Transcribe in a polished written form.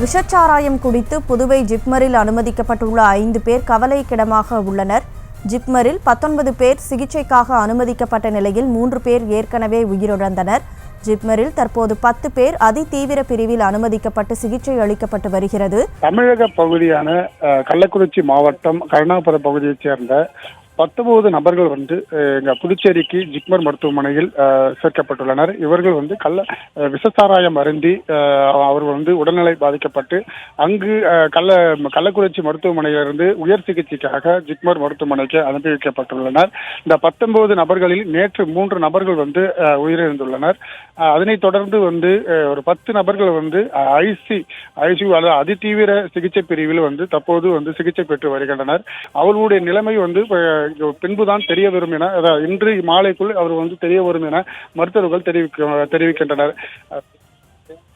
விஷச்சாராயம் குடித்து புதுவை ஜிப்மரில் அனுமதிக்கப்பட்டுள்ள 5 பேர் கவலைக்கிடமாக உள்ளனர். ஜிப்மரில் 19 பேர் சிகிச்சைக்காக அனுமதிக்கப்பட்ட நிலையில் 3 பேர் ஏற்கனவே உயிரிழந்தனர். ஜிப்மரில் தற்போது 10 பேர் அதிதீவிர பிரிவில் அனுமதிக்கப்பட்டு சிகிச்சை அளிக்கப்பட்டு வருகிறது. தமிழக பகுதியான கள்ளக்குறிச்சி மாவட்டம் கருணாபுரம் பகுதியைச் சேர்ந்த 19 நபர்கள் புதுச்சேரிக்கு ஜிப்மர் மருத்துவமனையில் சேர்க்கப்பட்டுள்ளனர். இவர்கள் விஷசாராயம் அருந்தி அவர்கள் உடல்நிலை பாதிக்கப்பட்டு அங்கு கள்ளக்குறிச்சி மருத்துவமனையிலிருந்து உயர் சிகிச்சைக்காக ஜிப்மர் மருத்துவமனைக்கு அனுப்பி வைக்கப்பட்டுள்ளனர். இந்த 19 நபர்களில் நேற்று 3 நபர்கள் உயிரிழந்துள்ளனர். அதனைத் தொடர்ந்து ஒரு 10 நபர்கள் ஐசியூ அல்லது அதிதீவிர சிகிச்சை பிரிவில் தற்போது சிகிச்சை பெற்று வருகின்றனர். அவர்களுடைய நிலைமை பின்புதான் தெரிய வரும் என இன்று மாலைக்குள் அவர் தெரிய வரும் என மருத்துவர்கள் தெரிவிக்கின்றனர்.